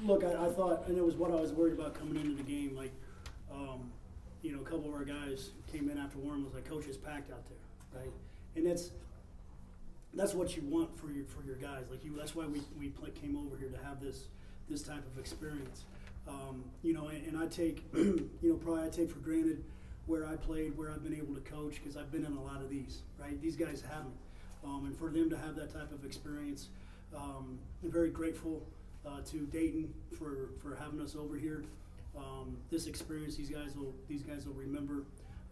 Look, I thought, and it was what I was worried about coming into the game. Like, a couple of our guys came in after Warren was like, "Coach, it's packed out there, right?" And that's what you want for your guys. Like that's why we came over here to have this type of experience. And I take, probably I take for granted where I played, where I've been able to coach, because I've been in a lot of these, right? These guys haven't. And for them to have that type of experience, I'm very grateful to Dayton for having us over here. This experience, these guys will remember.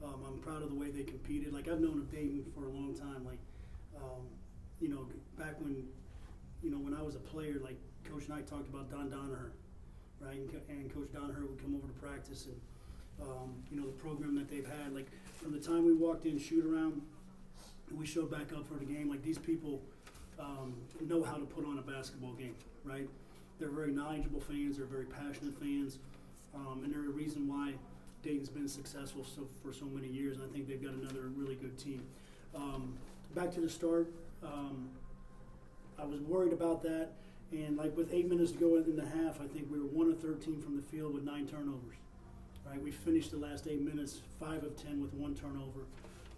I'm proud of the way they competed. Like, I've known of Dayton for a long time. Like, back when I was a player, like Coach Knight talked about Don Donaher, right? And Coach Donaher would come over to practice, and the program that they've had, like from the time we walked in, shoot around, we showed back up for the game. Like, these people know how to put on a basketball game, right? They're very knowledgeable fans. They're very passionate fans, and they're a reason why Dayton's been successful for so many years. And I think they've got another really good team. Back to the start, I was worried about that, and like with 8 minutes to go in the half, I think we were 1 of 13 from the field with 9 turnovers. Right, we finished the last 8 minutes 5 of 10 with 1 turnover,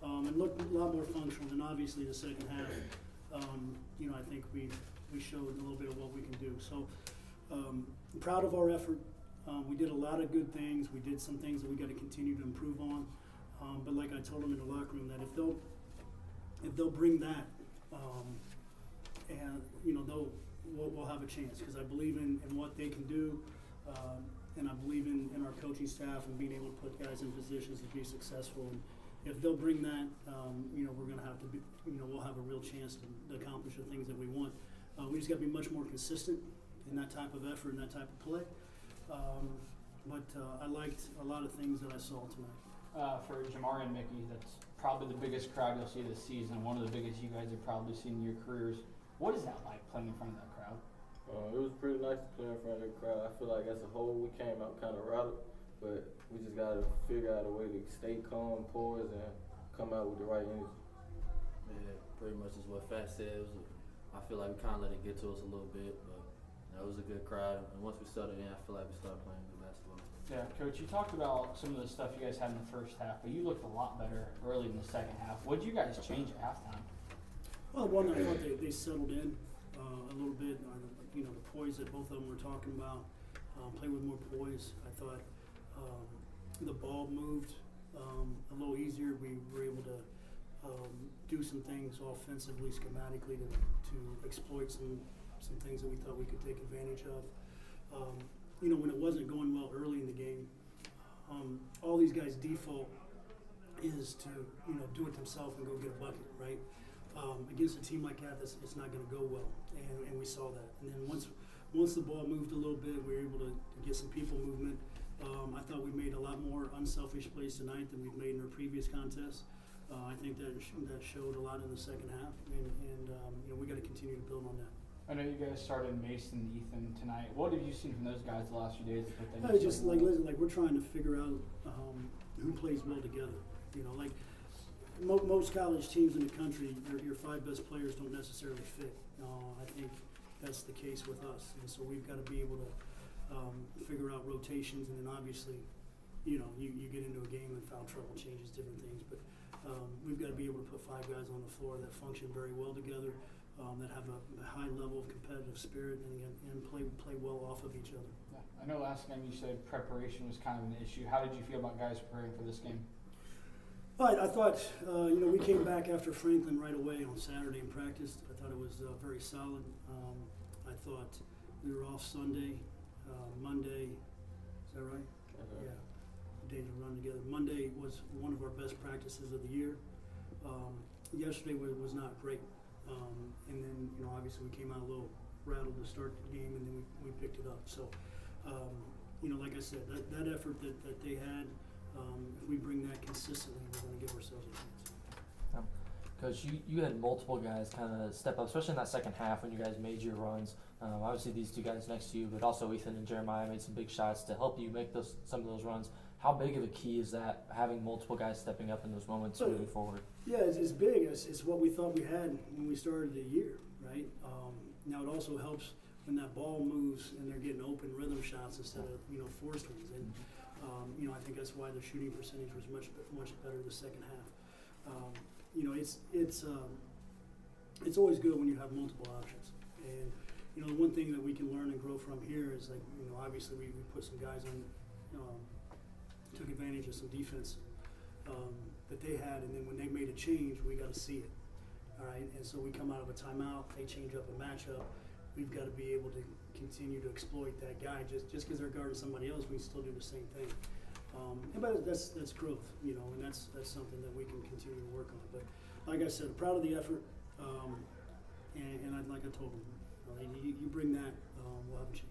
and looked a lot more functional. And obviously the second half, I think we showed a little bit of what we can do. So I'm proud of our effort. We did a lot of good things. We did some things that we got to continue to improve on. But like I told them in the locker room, that if they'll bring that, and we'll have a chance, because I believe in what they can do. And I believe in our coaching staff and being able to put guys in positions to be successful. And if they'll bring that, we're going to have to be, we'll have a real chance to accomplish the things that we want. We just got to be much more consistent in that type of effort and that type of play. But I liked a lot of things that I saw tonight. For Jamari and Mickey, that's probably the biggest crowd you'll see this season, one of the biggest you guys have probably seen in your careers. What is that like, playing in front of that crowd? It was pretty nice to play in front of the crowd. I feel like as a whole we came out kind of rattled, but we just got to figure out a way to stay calm, poised, and come out with the right energy. Yeah, pretty much is what Fat said. I feel like we kind of let it get to us a little bit, but it was a good crowd. And once we settled in, I feel like we started playing good basketball. Yeah, Coach, you talked about some of the stuff you guys had in the first half, but you looked a lot better early in the second half. What did you guys change at halftime? Well, one, I thought they settled in a little bit. The poise that both of them were talking about, play with more poise. I thought the ball moved a little easier. We were able to do some things offensively, schematically, to exploit some things that we thought we could take advantage of. When it wasn't going well early in the game, all these guys' default is to do it themselves and go get a bucket, right? Against a team like that, it's not going to go well, and we saw that. And then once the ball moved a little bit, we were able to get some people movement. I thought we made a lot more unselfish plays tonight than we've made in our previous contests. I think that showed a lot in the second half, and we got to continue to build on that. I know you guys started Mason and Ethan tonight. What have you seen from those guys the last few days? Just like we're trying to figure out who plays well together. Most college teams in the country, your 5 best players don't necessarily fit. I think that's the case with us, and so we've got to be able to figure out rotations, and then obviously, you get into a game and foul trouble changes different things, but we've got to be able to put 5 guys on the floor that function very well together, that have a high level of competitive spirit, and play well off of each other. Yeah. I know last game you said preparation was kind of an issue. How did you feel about guys preparing for this game? I thought, we came back after Franklin right away on Saturday and practiced. I thought it was very solid. I thought we were off Sunday, Monday. Is that right? Okay. Yeah. Days to run together. Monday was one of our best practices of the year. Yesterday was not great. And then, obviously we came out a little rattled to start the game, and then we picked it up. So, like I said, that effort that they had, if we bring that consistently, we're going to give ourselves a chance. Coach, you had multiple guys kind of step up, especially in that second half when you guys made your runs. Obviously, these 2 guys next to you, but also Ethan and Jeremiah made some big shots to help you make some of those runs. How big of a key is that, having multiple guys stepping up in those moments moving forward? Yeah, it's big. It's what we thought we had when we started the year, right? Now it also helps when that ball moves and they're getting open rhythm. shots instead of, you know, forced ones. And, you know, I think that's why the shooting percentage was much better the second half. You know, it's always good when you have multiple options. And, you know, the one thing that we can learn and grow from here is, like, you know, obviously we put some guys on, took advantage of some defense that they had, and then when they made a change, we got to see it. All right, and so we come out of a timeout, they change up a matchup. We've got to be able to continue to exploit that guy. Just because they're guarding somebody else, we still do the same thing. But that's growth, you know, and that's something that we can continue to work on. But like I said, proud of the effort, and like I told them, you bring that, we'll have a chance.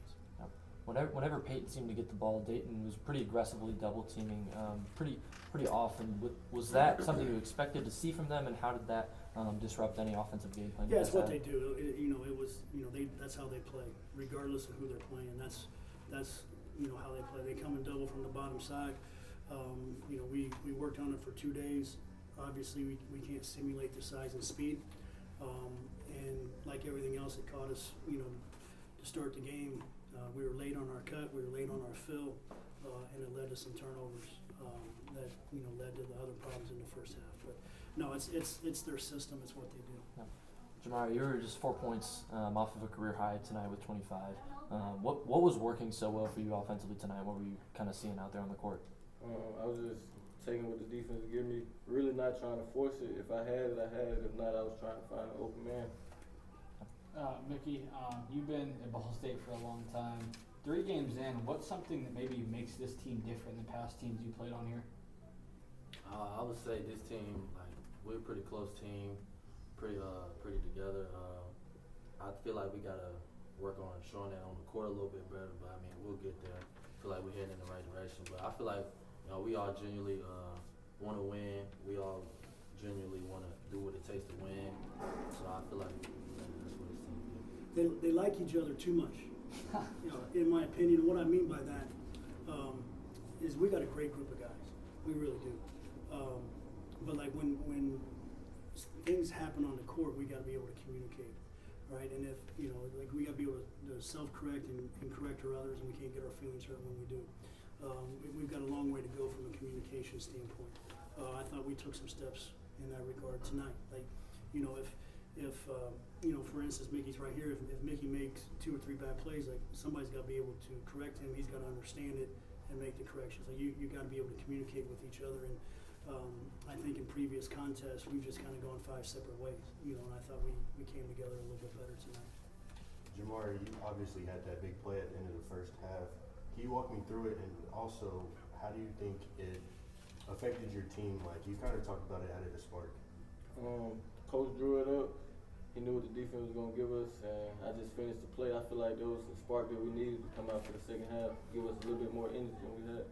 Whenever Peyton seemed to get the ball, Dayton was pretty aggressively double teaming, pretty often. Was that something you expected to see from them, and how did that disrupt any offensive game plan? Yeah, it's what they do. That's how they play, regardless of who they're playing. That's you know how they play. They come and double from the bottom side. You know, we worked on it for 2 days. Obviously, we can't simulate the size and speed, and like everything else, it caught us, you know, to start the game. We were late on our cut, we were late on our fill, and it led to some turnovers that, you know, led to the other problems in the first half. But no, it's their system, it's what they do. Yeah. Jamari, you were just 4 points off of a career high tonight with 25. What was working so well for you offensively tonight? What were you kind of seeing out there on the court? I was just taking what the defense gave me, really not trying to force it. If I had it, I had it. If not, I was trying to find an open man. Mickey, you've been at Ball State for a long time. 3 games in, what's something that maybe makes this team different than past teams you played on here? I would say this team, like, we're a pretty close team, pretty together. I feel like we gotta work on showing that on the court a little bit better, but I mean, we'll get there. I feel like we're heading in the right direction, but I feel like, you know, we all genuinely want to win. We all genuinely want to do what it takes to win. So I feel like that's what this team is. They like each other too much. You know, in my opinion, what I mean by that is we got a great group of guys. We really do. But like when things happen on the court, we got to be able to communicate, right? And if, you know, like, we got to be able to self-correct and correct our others, and we can't get our feelings hurt when we do. We've got a long way to go from a communication standpoint. I thought we took some steps in that regard tonight. Like, you know, if you know, for instance, Mickey's right here. If Mickey makes 2 or 3 bad plays, like, somebody's got to be able to correct him. He's got to understand it and make the corrections. Like, you got to be able to communicate with each other. And I think in previous contests, we've just kind of gone 5 separate ways. You know, and I thought we came together a little bit better tonight. Jamari, you obviously had that big play at the end of the first half. Can you walk me through it, and also, how do you think it affected your team? Like, you kind of talked about it added a spark. Coach drew it up. He knew what the defense was going to give us, and I just finished the play. I feel like there was a spark that we needed to come out for the second half, give us a little bit more energy than we had.